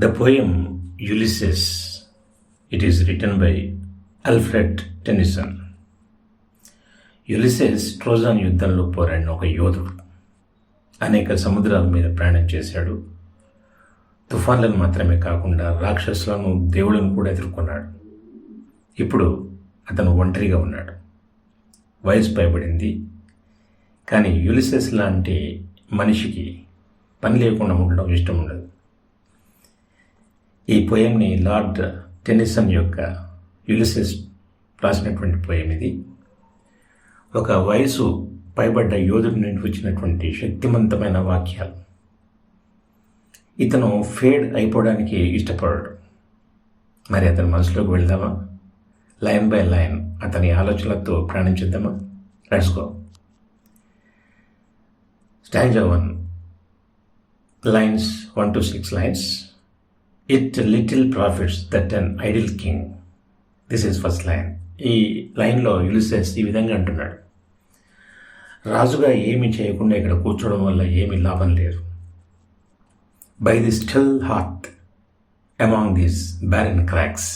The poem Ulysses, it is written by Alfred Tennyson. Ulysses Trojan యుద్ధంలో పోరాడిన ఒక యోధుడు. అనేక సముద్రాల మీద ప్రయాణం చేశాడు. తుఫాన్లను మాత్రమే కాకుండా రాక్షసులను, దేవుళ్ళను కూడా ఎదుర్కొన్నాడు. ఇప్పుడు అతను ఒంటరిగా ఉన్నాడు. వయసు పైబడింది. కానీ యులిసెస్ లాంటి మనిషికి పని లేకుండా ఉండడం ఇష్టం ఉండదు. ఈ పోయంని లార్డ్ టెన్నిసన్ యొక్క యులిసెస్ రాసినటువంటి పోయం ఇది. ఒక వయసు పైబడ్డ యోధుడి నుండి వచ్చినటువంటి శక్తివంతమైన వాక్యాలు. ఇతను ఫేడ్ అయిపోవడానికి ఇష్టపడడు. మరి అతని మనసులోకి వెళ్దామా? లైన్ బై లైన్ అతని ఆలోచనలతో ప్రయాణించేద్దామా? Let's go. Stanza 1, lines 1 to 6 lines. It little profits that an idle king. This is first line. ఈ లైన్లో యులిసెస్ ఈ విధంగా అంటున్నాడు, రాజుగా ఏమి చేయకుండా ఇక్కడ కూర్చోవడం వల్ల ఏమీ లాభం లేదు. By the still heart among these barren crags.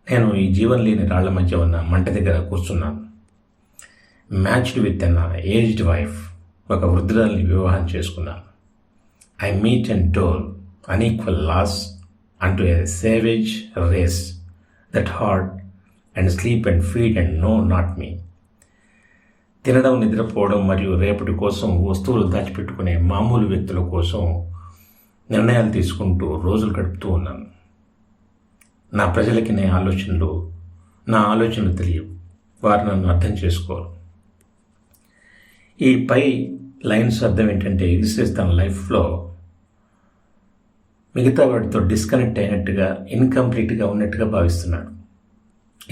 నేను ఈ జీవం లేని రాళ్ల మధ్య ఉన్న మంట దగ్గర కూర్చున్నాను. Matched with an aged wife. ఒక వృద్ధురాల్ని వివాహం చేసుకున్నాను. I mete and dole unequal loss unto a savage race that hard and sleep and feed and know not me. తినడం, నిద్రపోవడం మరియు రేపటి కోసం వస్తువులు దాచిపెట్టుకునే మామూలు వ్యక్తుల కోసం నిర్ణయాలు తీసుకుంటూ రోజులు గడుపుతూ ఉన్నాను. నా ప్రజలకి నా ఆలోచనలు తెలియవు. వారు నన్ను అర్థం చేసుకోరు. ఈ పై లైన్స్ అర్థం ఏంటంటే, యులిసెస్ తన లైఫ్లో మిగతా వాటితో డిస్కనెక్ట్ అయినట్టుగా, ఇన్కంప్లీట్గా ఉన్నట్టుగా భావిస్తున్నాడు.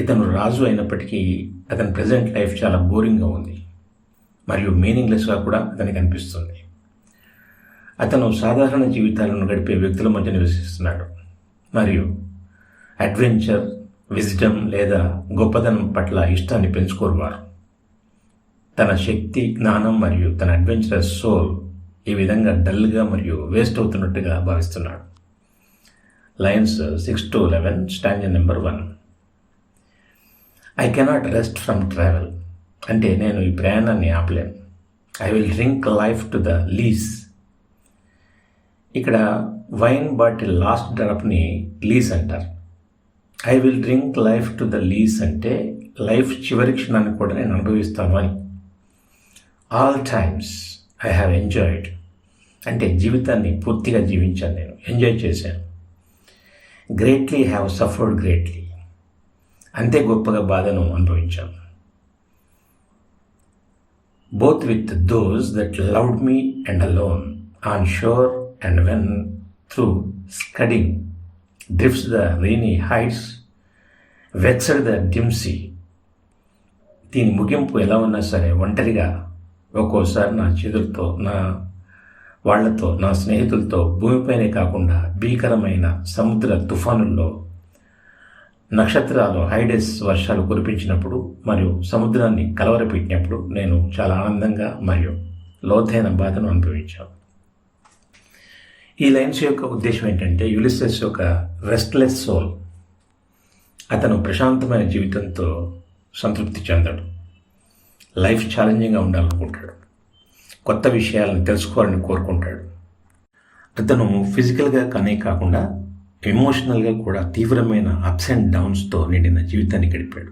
ఇతను రాజు అయినప్పటికీ అతని ప్రజెంట్ లైఫ్ చాలా బోరింగ్గా ఉంది మరియు మీనింగ్లెస్గా కూడా అతనికి అనిపిస్తుంది. అతను సాధారణ జీవితాలను గడిపే వ్యక్తుల మధ్య నివసిస్తున్నాడు మరియు అడ్వెంచర్, విజ్డమ్ లేదా గొప్పదనం పట్ల ఇష్టాన్ని పెంచుకోరు వారు. తన శక్తి, జ్ఞానం మరియు తన అడ్వెంచరస్ సోల్ ఈ విధంగా డల్గా మరియు వేస్ట్ అవుతున్నట్టుగా భావిస్తున్నాడు. Lines 6 to 11, stanza number 1. I cannot rest from travel. అంటే నేను ఈ ప్రయాణాన్ని ఆపలేను. I will drink life to the lees. ఇక్కడ వైన్ బాటిల్ లాస్ట్ డ్రాప్ని లీస్ అంటారు. I will drink life to the lees అంటే లైఫ్ చివరి క్షణాన్ని కూడా నేను అనుభవిస్తాను అని. All times I have enjoyed అంటే జీవితాన్ని పూర్తిగా జీవించాను, నేను ఎంజాయ్ చేశాను. గ్రేట్లీ హ్యావ్ సఫర్డ్ గ్రేట్లీ అంతే గొప్పగా బాధను అనుభవించాను. Both with those that loved me and alone on shore and when through scudding drifts the rainy heights vexed the dim sea. దీని ముగింపు ఎలా ఉన్నా సరే, ఒంటరిగా ఒక్కోసారి నా చేతులతో, నా స్నేహితులతో భూమిపైనే కాకుండా భీకరమైన సముద్ర తుఫానుల్లో, నక్షత్రాలు హైడెస్ వర్షాలు కురిపించినప్పుడు మరియు సముద్రాన్ని కలవరపెట్టినప్పుడు నేను చాలా ఆనందంగా మరియు లోతైన బాధను అనుభవించాను. ఈ లైన్స్ యొక్క ఉద్దేశం ఏంటంటే, యులిసెస్ యొక్క రెస్ట్లెస్ సోల్. అతను ప్రశాంతమైన జీవితంతో సంతృప్తి చెందడు. లైఫ్ ఛాలెంజింగ్గా ఉండాలనుకుంటాడు. కొత్త విషయాలను తెలుసుకోవాలని కోరుకుంటాడు. అతను ఫిజికల్గా కానీ కాకుండా ఎమోషనల్గా కూడా తీవ్రమైన అప్స్ అండ్ డౌన్స్తో నిండిన జీవితాన్ని గడిపాడు.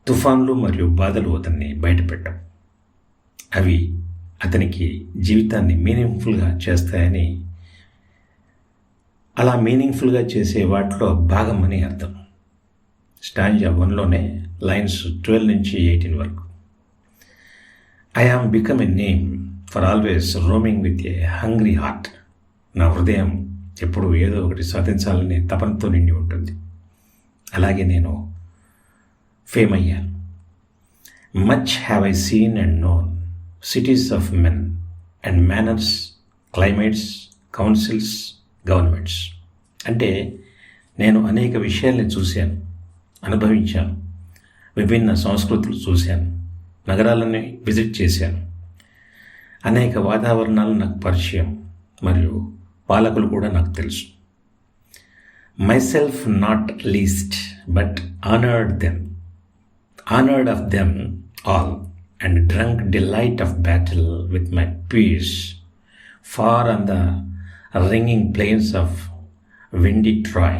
తుఫాన్లు మరియు బాధలు అతన్ని బయటపెట్టవు. అవి అతనికి జీవితాన్ని మీనింగ్ఫుల్గా చేస్తాయని, అలా మీనింగ్ఫుల్గా చేసే వాటిలో భాగం అని అర్థం. స్టాంజా 1లోనే లైన్స్ 12 నుంచి 18 వరకు. I am become a name for always roaming with a hungry heart. నా హృదయం ఎప్పుడు ఏదో ఒకటి సాధించాలనే తపనతో నిండి ఉంటుంది. అలాగే నేను ఫేమ్ అయ్యాను. Much have I seen and known cities of men and manners, climates, councils, governments. అంటే నేను అనేక విషయాల్ని చూశాను, అనుభవించాను. విభిన్న సంస్కృతులు చూశాను, నగరాలని విజిట్ చేశాను. అనేక వాతావరణాలు నాకు పరిచయం మరియు పాలకులు కూడా నాకు తెలుసు. myself not least, but honored of them all, and drunk delight of battle with my peers, far on the ringing plains of windy Troy.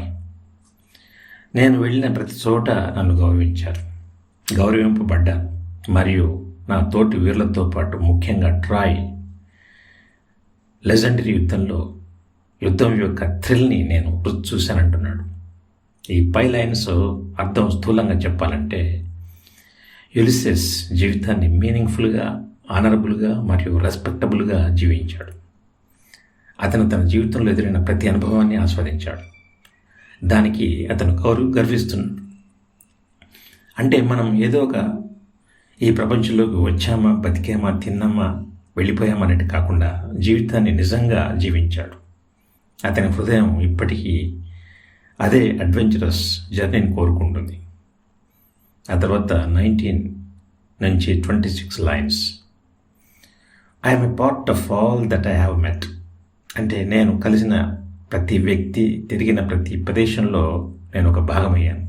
నేను వెళ్ళిన ప్రతి చోట నన్ను గౌరవించారు, గౌరవింపబడ్డాను. మరియు నా తోటి వీరులతో పాటు ముఖ్యంగా ట్రాయ్ లెజెండరీ యుద్ధం యొక్క థ్రిల్ని నేను రుచి చూశానంటున్నాడు. ఈ పై లైన్స్ అర్థం స్థూలంగా చెప్పాలంటే, యులిసెస్ జీవితాన్ని మీనింగ్ఫుల్గా, ఆనరబుల్గా మరియు రెస్పెక్టబుల్గా జీవించాడు. అతను తన జీవితంలో ఎదురైన ప్రతి అనుభవాన్ని ఆస్వాదించాడు. దానికి అతను గర్విస్తున్నాడు. అంటే మనం ఏదో ఒక ఈ ప్రపంచంలోకి వచ్చామా, బతికామా, తిన్నామా, వెళ్ళిపోయామా అనేది కాకుండా జీవితాన్ని నిజంగా జీవించాడు. అతని హృదయం ఇప్పటికీ అదే అడ్వెంచరస్ జర్నీని కోరుకుంటుంది. ఆ తర్వాత 19 నుంచి 26 lines. I'm a part of all that I have met. అంటే నేను కలిసిన ప్రతి వ్యక్తి, తిరిగిన ప్రతి ప్రదేశంలో నేను ఒక భాగమయ్యాను.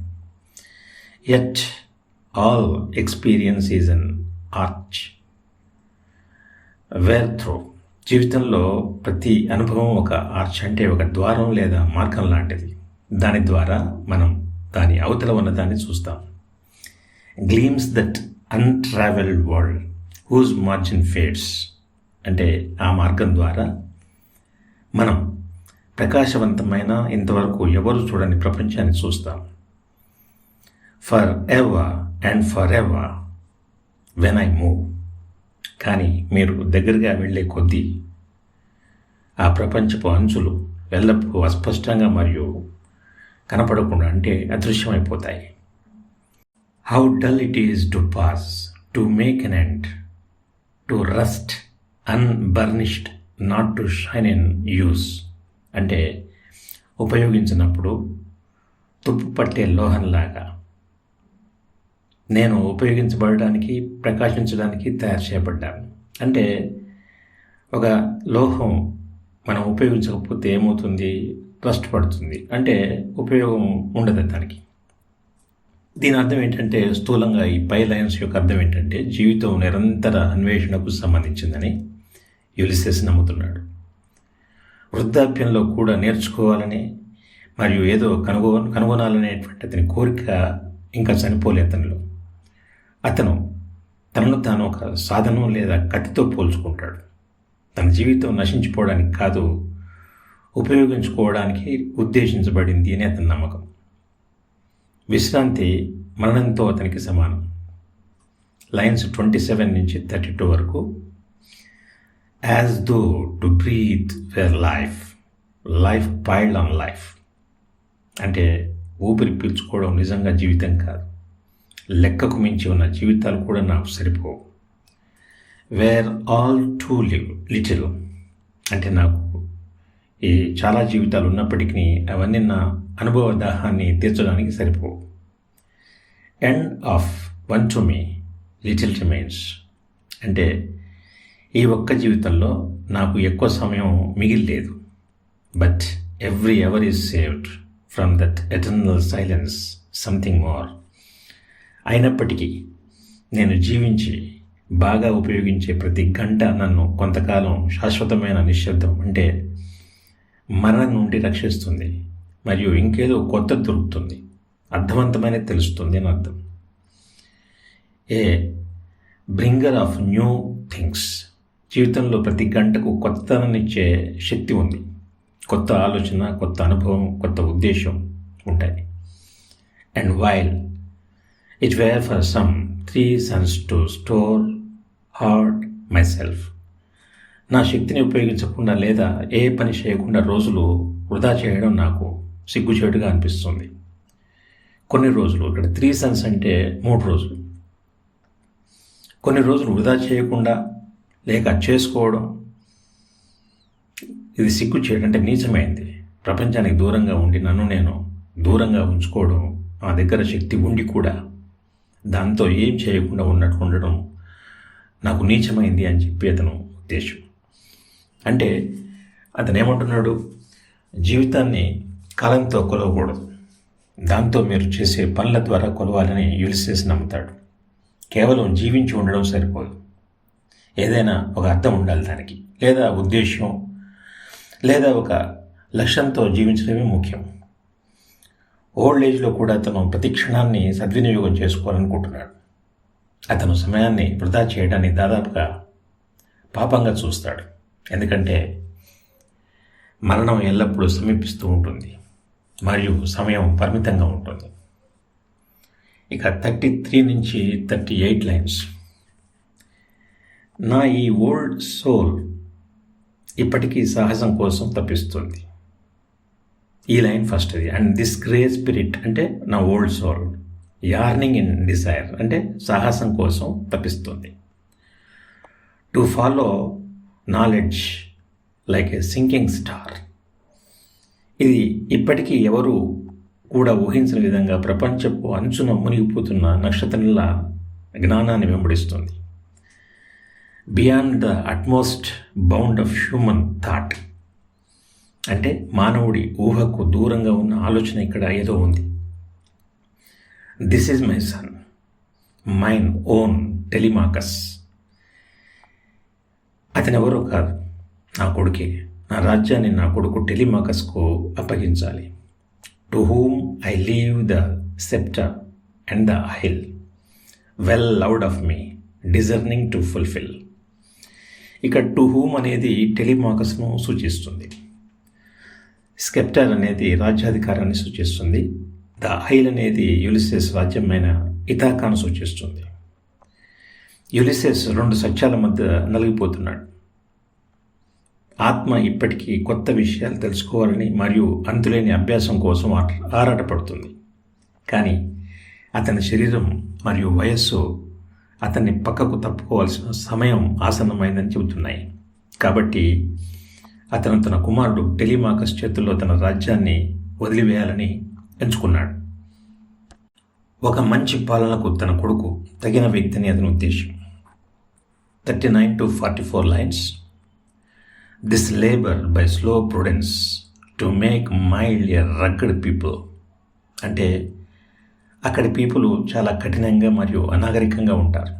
Yet all experience is an arch where through. జీవితంలో ప్రతి అనుభవం ఒక ఆర్చ్, అంటే ఒక ద్వారం లేదా మార్గం లాంటిది. దాని ద్వారా మనం దాని అవతల ఉన్నదాన్ని చూస్తాం. Gleams that untravelled world whose margin fades. అంటే ఆ మార్గం ద్వారా మనం ప్రకాశవంతమైన, ఇంతవరకు ఎవరు చూడని ప్రపంచాన్ని చూస్తాం. For ever and for ever when I move. కానీ మీరు దగ్గరగా వెళ్ళే కొద్దీ ఆ ప్రపంచపు అంచులు ఎల్లప్పుడూ అస్పష్టంగా మరియు కనపడకుండా, అంటే అదృశ్యమైపోతాయి. How dull it is to pause, to make an end, to rust unburnished, not to shine in use. అంటే ఉపయోగించినప్పుడు తుప్పు పట్టే లోహంలాగా నేను ఉపయోగించబడడానికి, ప్రకాశించడానికి తయారు చేయబడ్డాను. అంటే ఒక లోహం మనం ఉపయోగించకపోతే ఏమవుతుంది? రస్ట్ పడుతుంది, అంటే ఉపయోగం ఉండదు దానికి. దీని అర్థం ఏంటంటే, స్థూలంగా ఈ పై లైన్స్ యొక్క అర్థం ఏంటంటే, జీవితం నిరంతర అన్వేషణకు సంబంధించిందని యులిసెస్ నమ్ముతున్నాడు. వృద్ధాప్యంలో కూడా నేర్చుకోవాలని మరియు ఏదో కనుగొనాలనేటువంటి అతని కోరిక ఇంకా చనిపోలే అతనిలో. అతను తనను తాను ఒక సాధనం లేదా కత్తితో పోల్చుకుంటాడు. తన జీవితం నశించిపోవడానికి కాదు, ఉపయోగించుకోవడానికి ఉద్దేశించబడింది అని అతని నమ్మకం. విశ్రాంతి మరణంతో అతనికి సమానం. లైన్స్ 27 నుంచి 32 వరకు. As though to breathe wear life piled on life. అంటే ఊపిరి పీల్చుకోవడం నిజంగా జీవితం కాదు. లెక్కకు మించి ఉన్న జీవితాలు కూడా నాకు సరిపోవు. Were all too little. అంటే నాకు ఈ చాలా జీవితాలు ఉన్నప్పటికీ అవన్నీ నా అనుభవ దాహాన్ని తీర్చడానికి సరిపోవు. And of one to me little remains. అంటే ఈ ఒక్క జీవితంలో నాకు ఎక్కువ సమయం మిగిలిలేదు. But every ever is saved from that eternal silence, something more. అయినప్పటికీ నేను జీవించి బాగా ఉపయోగించే ప్రతి గంట నన్ను కొంతకాలం శాశ్వతమైన నిశ్శబ్దం, అంటే మరణం నుండి రక్షిస్తుంది. మరియు ఇంకేదో కొత్త దొరుకుతుంది, అర్థవంతమైన తెలుస్తుంది అని అర్థం. ఏ బ్రింగర్ ఆఫ్ న్యూ థింగ్స్. జీవితంలో ప్రతి గంటకు కొత్తదనాన్నిచ్చే శక్తి ఉంది. కొత్త ఆలోచన, కొత్త అనుభవం, కొత్త ఉద్దేశం ఉంటాయి. And while it where for some 3 suns to store hard my self. నా శక్తిని ఉపయోగించకుండా లేదా ఏ పని చేయకుండా రోజులు వృధా చేయడం నాకు సిగ్గుచేటుగా అనిపిస్తుంది. కొన్ని రోజులు, ఇక్కడ 3 suns అంటే 3 రోజులు. కొన్ని రోజులు వృధా చేయకుండా లేక చేసుకోవడం, ఇది సిగ్గు చేయడం, అంటే నీచమైంది. ప్రపంచానికి దూరంగా ఉండి నన్ను నేను దూరంగా ఉంచుకోవడం, నా దగ్గర శక్తి ఉండి కూడా దాంతో ఏం చేయకుండా ఉండడం నాకు నీచమైంది అని చెప్పి అతను ఉద్దేశం. అంటే అతను ఏమంటున్నాడు, జీవితాన్ని కాలంతో కొలవకూడదు, దాంతో మీరు చేసే పనుల ద్వారా కొలవాలని యులిసెస్ నమ్ముతాడు. కేవలం జీవించి ఉండడం సరిపోదు, ఏదైనా ఒక అర్థం ఉండాలి దానికి, లేదా ఉద్దేశం, లేదా ఒక లక్ష్యంతో జీవించడమే ముఖ్యం. ఓల్డ్ ఏజ్లో కూడా అతను ప్రతి క్షణాన్ని సద్వినియోగం చేసుకోవాలనుకుంటున్నాడు. అతను సమయాన్ని వృధా చేయడాన్ని దాదాపుగా పాపంగా చూస్తాడు, ఎందుకంటే మరణం ఎల్లప్పుడూ సమీపిస్తూ ఉంటుంది మరియు సమయం పరిమితంగా ఉంటుంది. ఇక 33 నుంచి 38 లైన్స్. నా ఈ ఓల్డ్ సోల్ ఇప్పటికీ సాహసం కోసం తప్పిస్తుంది. ఈ లైన్ ఫస్ట్ది. అండ్ దిస్ గ్రే స్పిరిట్ అంటే నా old soul, yearning in desire అంటే సాహసం కోసం తప్పిస్తుంది. To follow knowledge like a sinking star. ఇది ఇప్పటికీ ఎవరు కూడా ఊహించిన విధంగా ప్రపంచపు అంచున మునిగిపోతున్న నక్షత్రంలా జ్ఞానాన్ని వెంబడిస్తుంది. Beyond the utmost bound of human thought అంటే మానవుడి ఊహకు దూరంగా ఉన్న ఆలోచన ఇక్కడ ఏదో ఉంది. This is my son, mine own Telemachus. అతను ఎవరో కాదు, నా కొడుకే. నా రాజ్యాన్ని నా కొడుకు టెలిమాకస్కు అప్పగించాలి. To whom I leave the sceptre and the isle, well loved of me, discerning to fulfil. ఇక టు హూమ్ అనేది టెలిమాకస్ను సూచిస్తుంది. స్కెప్టర్ అనేది రాజ్యాధికారాన్ని సూచిస్తుంది. ద ఐల్ అనేది యులిసెస్ రాజ్యమైన ఇథాకాను సూచిస్తుంది. యులిసెస్ 2 సత్యాల మధ్య నలిగిపోతున్నాడు. ఆత్మ ఇప్పటికీ కొత్త విషయాలు తెలుసుకోవాలని మరియు అంతులేని అభ్యాసం కోసం ఆరాటపడుతుంది. కానీ అతని శరీరం మరియు వయస్సు అతన్ని పక్కకు తప్పుకోవాల్సిన సమయం ఆసన్నమైందని చెబుతున్నాయి. కాబట్టి అతను తన కుమారుడు టెలిమాకస్ చేతుల్లో తన రాజ్యాన్ని వదిలివేయాలని ఎంచుకున్నాడు. ఒక మంచి పాలనకు తన కొడుకు తగిన వ్యక్తిని అతని ఉద్దేశం. 39 to 44 lines. This labour by slow prudence to make mild a rugged people అంటే అక్కడి పీపుల్ చాలా కఠినంగా మరియు అనాగరికంగా ఉంటారు.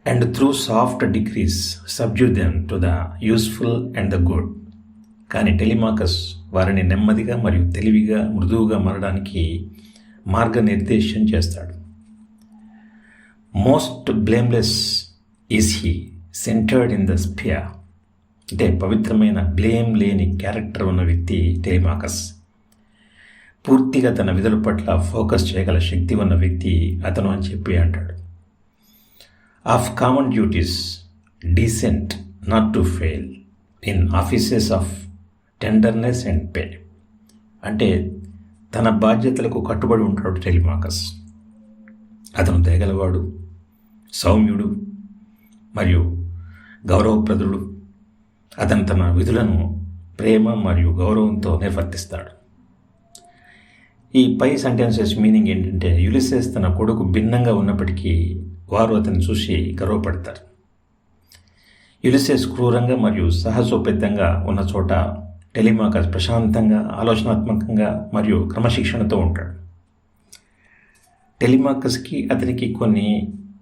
And through soft degrees subdue them to the useful and the good. కానీ టెలిమాకస్ వారిని నెమ్మదిగా మరియు తెలివిగా మృదువుగా మారడానికి మార్గనిర్దేశం చేస్తాడు. Most blameless is he centred in the spear అంటే పవిత్రమైన బ్లేమ్ లేని క్యారెక్టర్ ఉన్న వ్యక్తి టెలిమాకస్. పూర్తిగా తన విధుల పట్ల ఫోకస్ చేయగల శక్తి ఉన్న వ్యక్తి అతను అని చెప్పి అంటాడు. Of common duties decent not to fail in offices of tenderness and pay అంటే తన బాధ్యతలకు కట్టుబడి ఉంటాడు టెలిమాకస్. అతను దయగలవాడు, సౌమ్యుడు మరియు గౌరవప్రదుడు. అతను తన విధులను ప్రేమ మరియు గౌరవంతో నిర్వర్తిస్తాడు. ఈ పై సెంటెన్సెస్ మీనింగ్ ఏంటంటే యులిసెస్ తన కొడుకు భిన్నంగా ఉన్నప్పటికీ వారు అతన్ని చూసి గర్వపడతారు. యులిసెస్ క్రూరంగా మరియు సాహసోపేతంగా ఉన్న చోట టెలిమాకస్ ప్రశాంతంగా, ఆలోచనాత్మకంగా మరియు క్రమశిక్షణతో ఉంటాడు. టెలిమాకస్కి అతనికి కొన్ని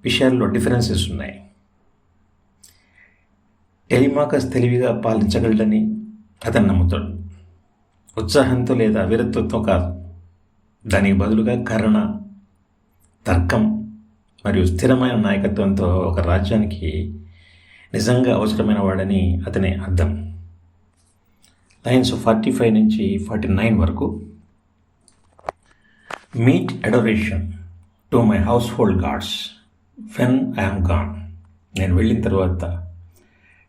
విషయాల్లో డిఫరెన్సెస్ ఉన్నాయి. టెలిమాకస్ తెలివిగా పాలించగలడని అతను నమ్ముతాడు. ఉత్సాహంతో లేదా వీరత్వంతో కాదు, దానికి బదులుగా కరుణ, తర్కం మరియు స్థిరమైన నాయకత్వంతో ఒక రాజ్యానికి నిజంగా అవసరమైన వాడని అతని అర్థం. లైన్స్ 45 నుంచి 49 వరకు. Meet adoration to my household gods when I'm gone. నేను వెళ్ళిన తర్వాత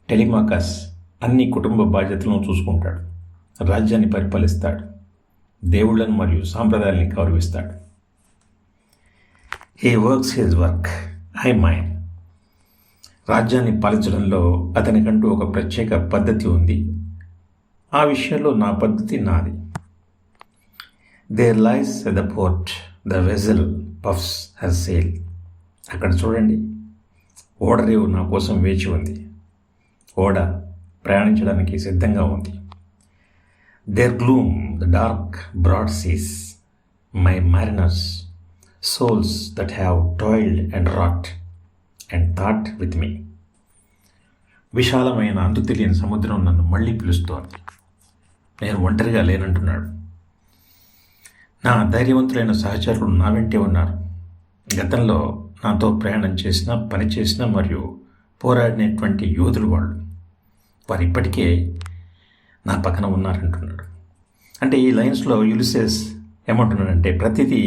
టెలిమాకస్ అన్ని కుటుంబ బాధ్యతలను చూసుకుంటాడు, రాజ్యాన్ని పరిపాలిస్తాడు, దేవుళ్ళను మరియు సాంప్రదాయాల్ని గౌరవిస్తాడు. He works his work, I mine. రాజ్యాన్ని పాలించడంలో అతనికంటూ ఒక ప్రత్యేక పద్ధతి ఉంది. ఆ విషయంలో నా పద్ధతి నాది. There lies at the port the vessel puffs her sail. అక్కడ చూడండి, ఓడరేవు నా కోసం వేచి ఉంది. ఓడ ప్రయాణించడానికి సిద్ధంగా ఉంది. There gloom the dark broad seas, my mariners, souls that have toiled and wrought and thought with me. విశాలమైన అంతు తెలియని సముద్రం నన్ను మళ్ళీ పిలుస్తోంది. నేను ఒంటరిగా లేనంటున్నాడు. నా ధైర్యవంతులైన సహచరులు నా వెంటే ఉన్నారు. గతంలో నాతో ప్రయాణం చేసిన, పనిచేసిన మరియు పోరాడినటువంటి యోధులు వారు ఇప్పటికే నా పక్కన ఉన్నారంటున్నాడు. అంటే ఈ లైన్స్లో యులిసెస్ ఏమంటున్నాడంటే ప్రతిదీ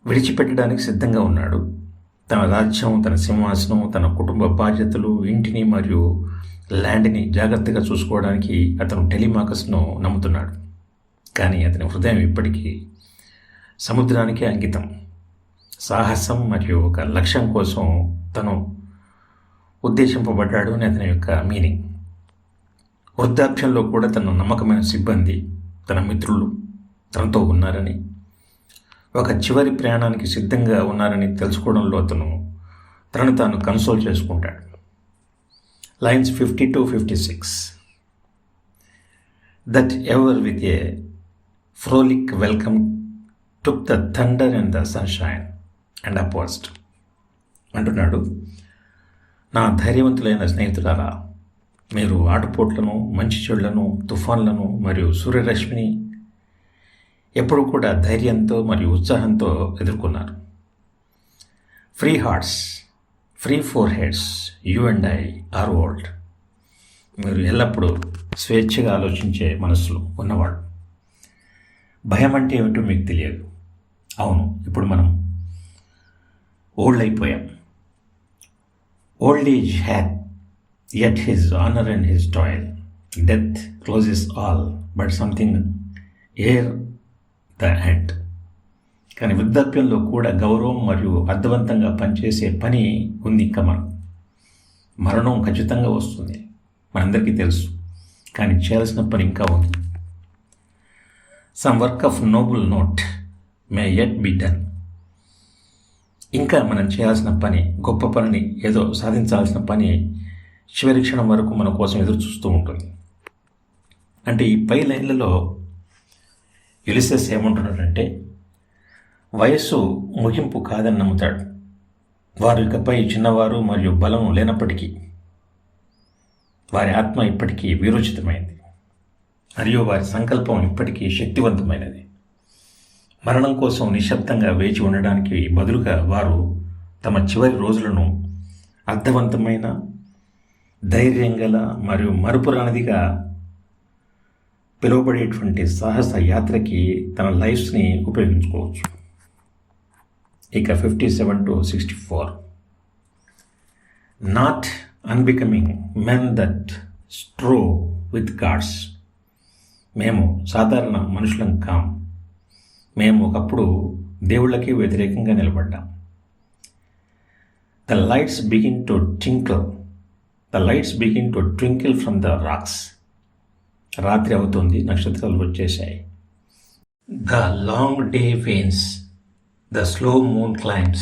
విడిచిపెట్టడానికి సిద్ధంగా ఉన్నాడు. తన రాజ్యం, తన సింహాసనం, తన కుటుంబ బాధ్యతలు, ఇంటిని మరియు ల్యాండ్ని జాగ్రత్తగా చూసుకోవడానికి అతను టెలిమాకస్ను నమ్ముతున్నాడు. కానీ అతని హృదయం ఇప్పటికీ సముద్రానికే అంకితం. సాహసం మరియు ఒక లక్ష్యం కోసం తను ఉద్దేశింపబడ్డాడు అని అతని యొక్క మీనింగ్. వృద్ధాప్యంలో కూడా తన నమ్మకమైన సిబ్బంది, తన మిత్రులు తనతో ఉన్నారని, ఒక చివరి ప్రయాణానికి సిద్ధంగా ఉన్నారని తెలుసుకోవడంలో అతను తనను తాను కన్సోల్ చేసుకుంటాడు. Lines 50-56. That ever with a frolic welcome took the thunder and the sunshine and opposed అంటున్నాడు. నా ధైర్యవంతులైన స్నేహితులారా, మీరు ఆటుపోట్లను, మంచి చెడులను, తుఫాన్లను మరియు సూర్యరశ్మిని ఎప్పుడు కూడా ధైర్యంతో మరియు ఉత్సాహంతో ఎదుర్కొన్నారు. Free hearts, free foreheads, you and I are old. మీరు ఎల్లప్పుడూ స్వేచ్ఛగా ఆలోచించే మనసులు ఉన్నవాడు. భయం అంటే ఏమిటో మీకు తెలియదు. అవును, ఇప్పుడు మనం ఓల్డ్ అయిపోయాం. Old age hath yet his honour and his toil. Death closes all but something ere the end. కానీ వృద్ధాప్యంలో కూడా గౌరవం మరియు అర్థవంతంగా పనిచేసే పని ఉంది. ఇంకా మరణం ఖచ్చితంగా వస్తుంది, మనందరికీ తెలుసు. కానీ చేయాల్సిన పని ఇంకా ఉంది. Some work of noble note may yet be done. ఇంకా మనం చేయాల్సిన పని, గొప్ప పనిని, ఏదో సాధించాల్సిన పని చివరి క్షణం వరకు మన కోసం ఎదురు చూస్తూ ఉంటుంది. అంటే ఈ పై లైన్లలో యులిసెస్ ఏమంటున్నాడంటే వయస్సు ముగింపు కాదని నమ్ముతాడు. వారు ఇకపై చిన్నవారు మరియు బలం లేనప్పటికీ వారి ఆత్మ ఇప్పటికీ వీరోచితమైంది మరియు వారి సంకల్పం ఇప్పటికీ శక్తివంతమైనది. మరణం కోసం నిశ్శబ్దంగా వేచి ఉండడానికి బదులుగా వారు తమ చివరి రోజులను అర్థవంతమైన, ధైర్యం గల మరియు మరుపురానిదిగా పిలువబడేటువంటి సాహస యాత్రకి తన లైఫ్స్ని ఉపయోగించుకోవచ్చు. ఇక 57-64. Not unbecoming men that strove with gods. మేము సాధారణ మనుషులం కాం. మేము ఒకప్పుడు దేవుళ్ళకి వ్యతిరేకంగా నిలబడ్డాం. The lights begin to twinkle from the rocks. రాత్రి అవుతుంది, నక్షత్రాలు వచ్చేశాయి. The long day wanes, the slow moon climbs,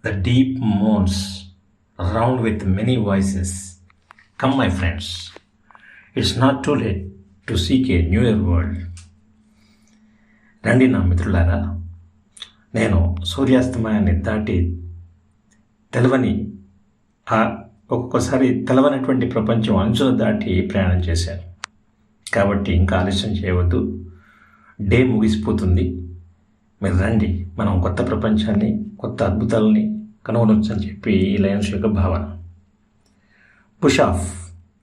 the deep moans round with many voices. Come, my friends, it's not too late to seek a newer world. రండి నా మిత్రులారా, నేను సూర్యాస్తమయాన్ని దాటి ఒక్కొక్కసారి తెలవనటువంటి ప్రపంచం అంచును దాటి ప్రయాణం చేశాను. కాబట్టి ఇంకా ఆలస్యం చేయవద్దు, డే ముగిసిపోతుంది. మీరు రండి, మనం కొత్త ప్రపంచాన్ని, కొత్త అద్భుతాలని కనుగొనవచ్చు అని చెప్పి ఈ లైన్స్ యొక్క భావన. Push off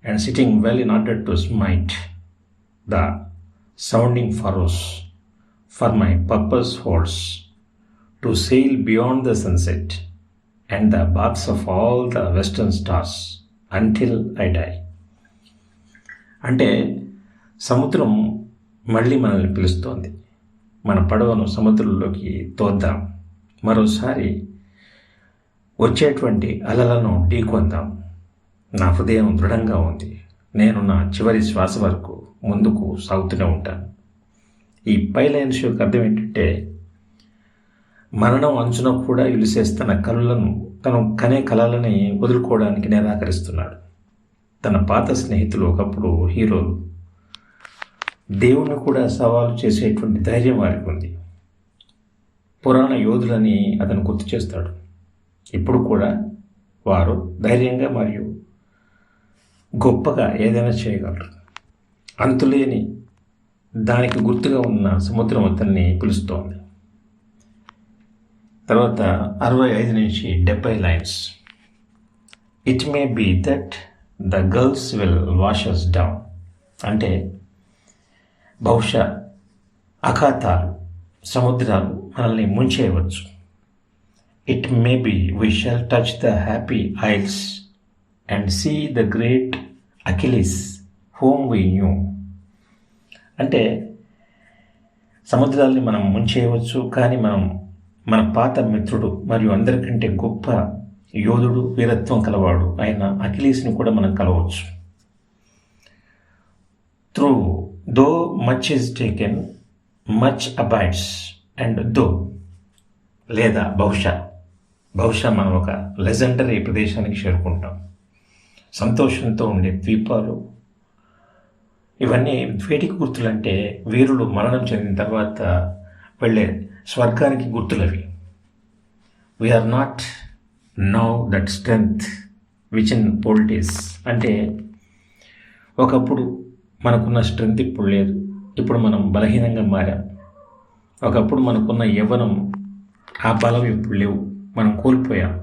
and sitting well in order to smite the sounding furrows for my purpose holds to sail beyond the sunset and the baths of all the western stars until I die. అంటే సముద్రం మళ్ళీ మనల్ని పిలుస్తోంది. మన పడవను సముద్రంలోకి తోద్దాం, మరోసారి వచ్చేటువంటి అలలను ఢీకొందాం. నా హృదయం దృఢంగా ఉంది. నేను నా చివరి శ్వాస వరకు ముందుకు సాగుతూనే ఉంటాను. ఈ పై లైన్స్ యొక్క అర్థం ఏంటంటే మరణం అంచున కూడా యులిసెస్ తన కలను, తను కనే కలలని వదులుకోవడానికి నిరాకరిస్తున్నాడు. తన పాత స్నేహితులు ఒకప్పుడు హీరోలు. దేవుణ్ణి కూడా సవాలు చేసేటువంటి ధైర్యం వారికి ఉంది. పురాణ యోధులని అతను గుర్తు చేస్తాడు. ఇప్పుడు కూడా వారు ధైర్యంగా మరియు గొప్పగా ఏదైనా చేయగలరు. అంతులేని దానికి గుర్తుగా ఉన్న సముద్రం అతన్ని పిలుస్తోంది. తర్వాత 65 నుంచి 70 lines. It may be that the gulfs will wash us down. అంటే బహుశా అఖాతాలు, సముద్రాలు మనల్ని ముంచేయవచ్చు. It may be we shall touch the happy isles and see the great Achilles whom we knew. అంటే సముద్రాల్ని మనం ముంచేయవచ్చు, కానీ మనం మన పాత మిత్రుడు మరియు అందరికంటే గొప్ప యోధుడు, వీరత్వం కలవాడు అయిన అకిలీస్ని కూడా మనం కలవచ్చు. Through though much is taken much abides and though, లేదా బహుశా మనం ఒక లెజెండరీ ప్రదేశానికి చేరుకుంటాం. సంతోషంతో ఉండే ద్వీపాలు, ఇవన్నీ వేటికి గుర్తులంటే వీరులు మరణం చెందిన తర్వాత వెళ్ళే స్వర్గానికి గుర్తులవి. We are not now that strength which in old days. అంటే ఒకప్పుడు మనకున్న స్ట్రెంగ్త్ ఇప్పుడు లేదు, ఇప్పుడు మనం బలహీనంగా మారాం. ఒకప్పుడు మనకున్న యవ్వనం, ఆ బలం ఇప్పుడు లేవు, మనం కోల్పోయాం.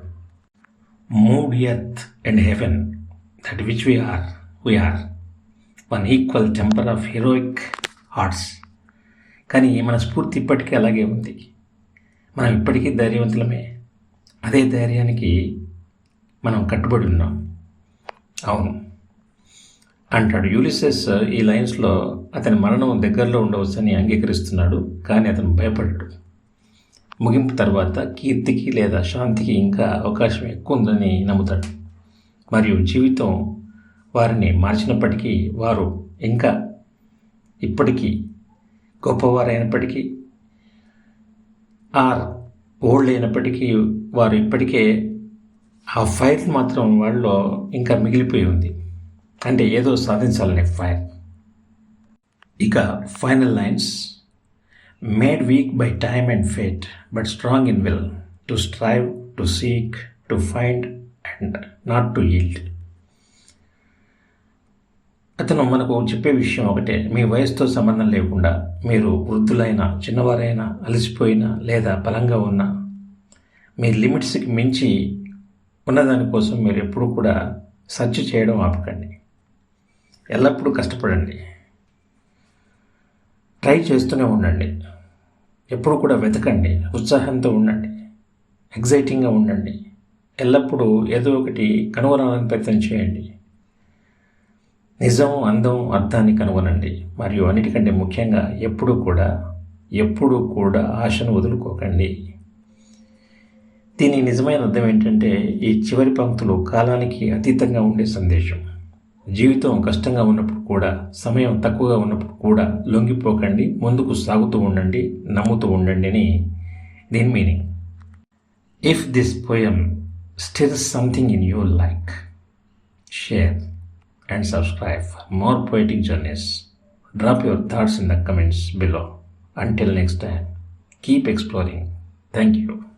Moved earth and heaven that which we are one equal temper of heroic hearts. కానీ మన స్ఫూర్తి ఇప్పటికీ అలాగే ఉంది. మనం ఇప్పటికీ ధైర్యవంతులమే. అదే ధైర్యానికి మనం కట్టుబడి ఉన్నాం. అవును అంటాడు యూలిసెస్. ఈ లైన్స్లో అతని మరణం దగ్గరలో ఉండవచ్చని అంగీకరిస్తున్నాడు, కానీ అతను భయపడ్డాడు. ముగింపు తర్వాత కీర్తికి లేదా శాంతికి ఇంకా అవకాశం ఎక్కువ ఉందని నమ్ముతాడు. మరియు జీవితం వారిని మార్చినప్పటికీ వారు ఇంకా ఇప్పటికీ గొప్పవారైనప్పటికీ ఆర్ ఓల్డ్ అయినప్పటికీ వారు ఇప్పటికే ఆ ఫైర్ మాత్రం వాళ్ళలో ఇంకా మిగిలిపోయి ఉంది. అంటే ఏదో సాధించాలనే ఫైర్. ఇక final lines. Made week by time and fate but strong in will to strive, to seek, to find and not to yield. అతను మనకు చెప్పే విషయం ఒకటే: మీ వయసుతో సంబంధం లేకుండా, మీరు వృద్ధులైనా, చిన్నవారైనా, అలసిపోయినా లేదా బలంగా ఉన్నా, మీ లిమిట్స్కి మించి ఉన్నదానికోసం మీరు ఎప్పుడు కూడా సెర్చ్ చేయడం ఆపకండి. ఎల్లప్పుడూ కష్టపడండి, ట్రై చేస్తూనే ఉండండి, ఎప్పుడు కూడా వెతకండి, ఉత్సాహంతో ఉండండి, ఎగ్జైటింగ్గా ఉండండి, ఎల్లప్పుడూ ఏదో ఒకటి కనుగొనాలని ప్రయత్నం చేయండి. నిజం, అందం, అర్థాన్ని కనుగొనండి. మరియు అన్నిటికంటే ముఖ్యంగా ఎప్పుడూ కూడా ఆశను వదులుకోకండి. దీని నిజమైన అర్థం ఏంటంటే, ఈ చివరి పంక్తులు కాలానికి అతీతంగా ఉండే సందేశం. జీవితం కష్టంగా ఉన్నప్పుడు కూడా, సమయం తక్కువగా ఉన్నప్పుడు కూడా లొంగిపోకండి, ముందుకు సాగుతూ ఉండండి, నమ్ముతూ ఉండండి అని దీని meaning. If this poem stirs something in you, like, share and subscribe for more poetic journeys. Drop your thoughts in the comments below. Until next time, keep exploring. Thank you.